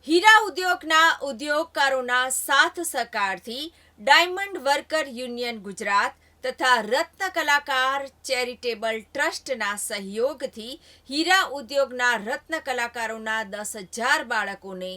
હીરા ઉદ્યોગના ઉદ્યોગકારોના સાથ સહકારથી ડાયમંડ વર્કર યુનિયન ગુજરાત તથા રત્ન કલાકાર ચેરિટેબલ ટ્રસ્ટના સહયોગથી હીરા ઉદ્યોગના રત્ન કલાકારોના 10,000 બાળકોને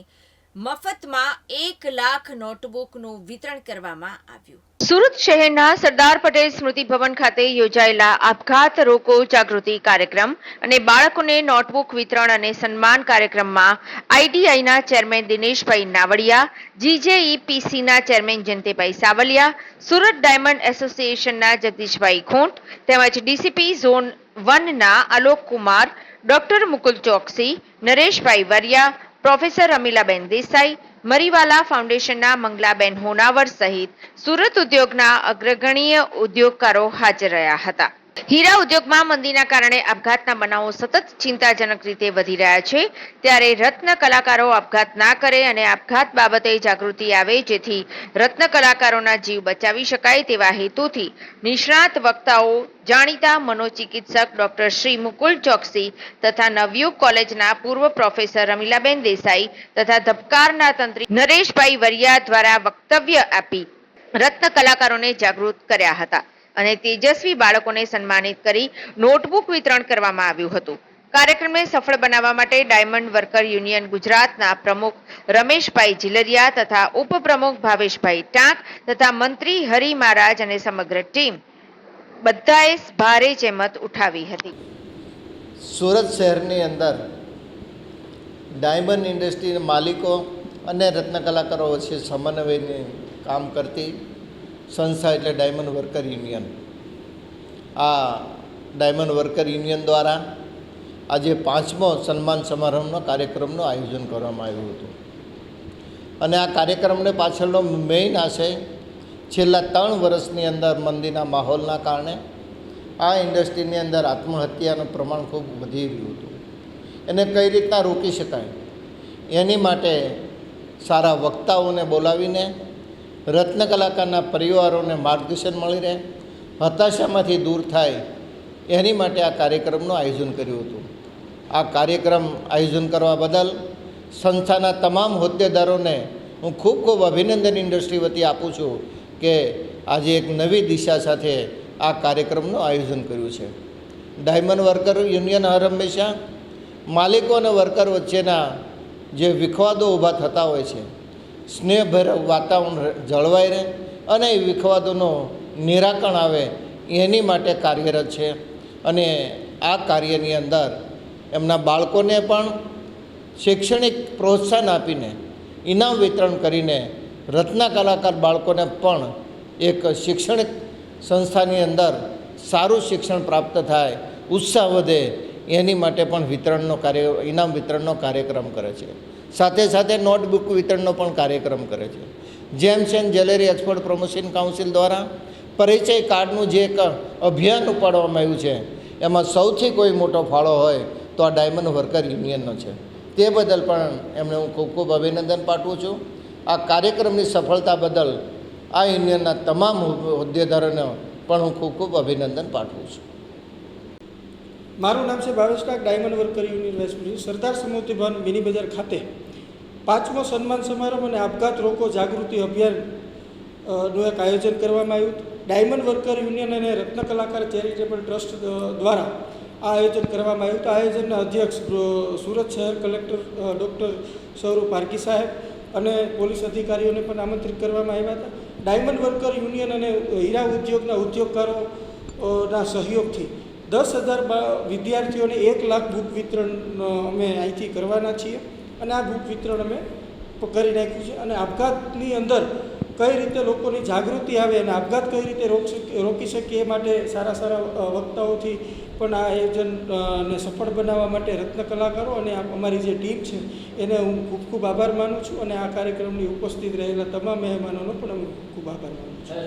મફતમાં 1 લાખ નોટબુકનું વિતરણ કરવામાં આવ્યું। સુરત શહેરના સરદાર પટેલ સ્મૃતિ ભવન ખાતે યોજાયેલા આપઘાત રોકો જાગૃતિ કાર્યક્રમ અને બાળકોને નોટબુક વિતરણ અને સન્માન કાર્યક્રમમાં આઈડીઆઈના ચેરમેન દિનેશભાઈ નાવડિયા, જીજેઈપીસીના ચેરમેન જયંતિભાઈ સાવલિયા, સુરત ડાયમંડ એસોસિએશનના જગદીશભાઈ ખોંટ તેમજ ડીસીપી ઝોન 1ના આલોક કુમાર, ડોક્ટર મુકુલ ચોકસી, નરેશભાઈ વરિયા, પ્રોફેસર રમીલાબેન દેસાઈ, મરીવાલા ફાઉન્ડેશનના મંગલાબેન હોનાવર સહિત સુરત ઉદ્યોગના અગ્રગણ્ય ઉદ્યોગકારો હાજર રહ્યા હતા। હીરા ઉદ્યોગમાં મંદીના કારણે આપઘાતના બનાવો સતત ચિંતાજનક રીતે વધી રહ્યા છે, ત્યારે રત્ન કલાકારો આપઘાત ના કરે અને આપઘાત બાબતે જાગૃતિ આવે જેથી રત્ન કલાકારોના જીવ બચાવી શકાય તેવા હેતુથી નિષ્ણાત વક્તાઓ, જાણીતા મનોચિકિત્સક ડોક્ટર શ્રી મુકુલ ચોકસી તથા નવયુગ કોલેજના પૂર્વ પ્રોફેસર રમીલાબેન દેસાઈ તથા ધબકારના તંત્રી નરેશભાઈ વરિયા દ્વારા વક્તવ્ય આપી રત્ન કલાકારોને જાગૃત કર્યા હતા અને તેજસ્વી બાળકોને સન્માનિત કરી નોટબુક વિતરણ કરવામાં આવ્યું હતું। કાર્યક્રમને સફળ બનાવવા માટે ડાયમંડ વર્કર યુનિયન ગુજરાતના પ્રમુખ રમેશભાઈ જીલરિયા તથા ઉપપ્રમુખ ભાવેશભાઈ ટાંક તથા મંત્રી હરિ મહારાજ અને સમગ્ર ટીમ બધાએ ભારે જહેમત ઉઠાવી હતી। સુરત શહેરની અંદર ડાયમંડ ઇન્ડસ્ટ્રીના માલિકો અને રત્ન કલાકારો વચ્ચે સમન્વયને કામ કરતી સંસ્થા એટલે ડાયમંડ વર્કર યુનિયન। આ ડાયમંડ વર્કર યુનિયન દ્વારા આજે 5મો સન્માન સમારંભનો કાર્યક્રમનું આયોજન કરવામાં આવ્યું હતું અને આ કાર્યક્રમને પાછળનો મેઇન આશય છેલ્લા 3 વર્ષની અંદર મંદીના માહોલના કારણે આ ઇન્ડસ્ટ્રીની અંદર આત્મહત્યાનું પ્રમાણ ખૂબ વધી રહ્યું હતું, એને કઈ રીતના રોકી શકાય એની માટે સારા વક્તાઓને બોલાવીને રત્ન કલાકારના પરિવારોને માર્ગદર્શન મળી રહે, હતાશામાંથી દૂર થાય એની માટે આ કાર્યક્રમનું આયોજન કર્યું હતું। આ કાર્યક્રમ આયોજન કરવા બદલ સંસ્થાના તમામ હોદ્દેદારોને હું ખૂબ ખૂબ અભિનંદન ઇન્ડસ્ટ્રી વતી આપું છું કે આજે એક નવી દિશા સાથે આ કાર્યક્રમનું આયોજન કર્યું છે। ડાયમંડ વર્કર યુનિયન હર હંમેશા માલિકો અને વર્કર વચ્ચેના જે વિખવાદો ઊભા થતા હોય છે, સ્નેહભર વાતાવરણ જળવાઈ રહે અને એ વિખવાદોનું નિરાકરણ આવે એની માટે કાર્યરત છે અને આ કાર્યની અંદર એમના બાળકોને પણ શૈક્ષણિક પ્રોત્સાહન આપીને ઇનામ વિતરણ કરીને રત્ન કલાકાર બાળકોને પણ એક શૈક્ષણિક સંસ્થાની અંદર સારું શિક્ષણ પ્રાપ્ત થાય, ઉત્સાહ વધે એની માટે પણ ઇનામ વિતરણનો કાર્યક્રમ કરે છે। સાથે સાથે નોટબુક વિતરણનો પણ કાર્યક્રમ કરે છે। Gems and jewellery export promotion council દ્વારા પરિચય કાર્ડનું જે એક અભિયાન ઉપાડવામાં આવ્યું છે એમાં સૌથી કોઈ મોટો ફાળો હોય તો આ ડાયમંડ વર્કર યુનિયનનો છે। તે બદલ પણ એમને હું ખૂબ ખૂબ અભિનંદન પાઠવું છું। આ કાર્યક્રમની સફળતા બદલ આ યુનિયનના તમામ હોદ્દેદારોને પણ હું ખૂબ ખૂબ અભિનંદન પાઠવું છું। મારું નામ છે Bhavesh Tank, diamond worker union vice president, Sardar Smruti Bhavan mini Bazaar ખાતે 5મો સન્માન સમારંભ અને આપઘાત રોકો જાગૃતિ અભિયાનનું એક આયોજન કરવામાં આવ્યું હતું। ડાયમંડ વર્કર યુનિયન અને રત્ન કલાકાર ચેરિટેબલ ટ્રસ્ટ દ્વારા આ આયોજન કરવામાં આવ્યું હતું। આ આયોજનના અધ્યક્ષ સુરત શહેર કલેક્ટર ડૉક્ટર સૌરભ પારકી સાહેબ અને પોલીસ અધિકારીઓને પણ આમંત્રિત કરવામાં આવ્યા હતા। ડાયમંડ વર્કર યુનિયન અને હીરા ઉદ્યોગના ઉદ્યોગકારોના સહયોગથી 10,000 વિદ્યાર્થીઓને 1 લાખ બુક વિતરણ અમે અહીંથી કરવાના છીએ અને આ બુક વિતરણ અમે કરી નાખ્યું છે અને આપઘાતની અંદર કઈ રીતે લોકોની જાગૃતિ આવે અને આપઘાત કઈ રીતે રોકી શકીએ એ માટે સારા સારા વક્તાઓથી પણ આ આયોજનને સફળ બનાવવા માટે રત્ન કલાકારો અને અમારી જે ટીમ છે એને હું ખૂબ ખૂબ આભાર માનું છું અને આ કાર્યક્રમની ઉપસ્થિત રહેલા તમામ મહેમાનોનો પણ હું ખૂબ આભાર માનું છું।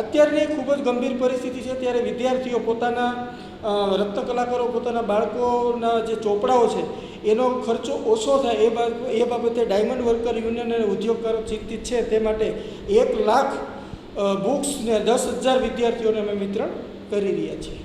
અત્યારની ખૂબ જ ગંભીર પરિસ્થિતિ છે, ત્યારે વિદ્યાર્થીઓ પોતાના રત્ન કલાકારો પોતાના બાળકોના જે ચોપડાઓ છે એનો ખર્ચો ઓછો થાય એ બાબતે ડાયમંડ વર્કર યુનિયન અને ઉદ્યોગકારો ચિંતિત છે। તે માટે 1 લાખ બુક્સને 10,000 વિદ્યાર્થીઓને અમે વિતરણ કરી રહ્યા છીએ।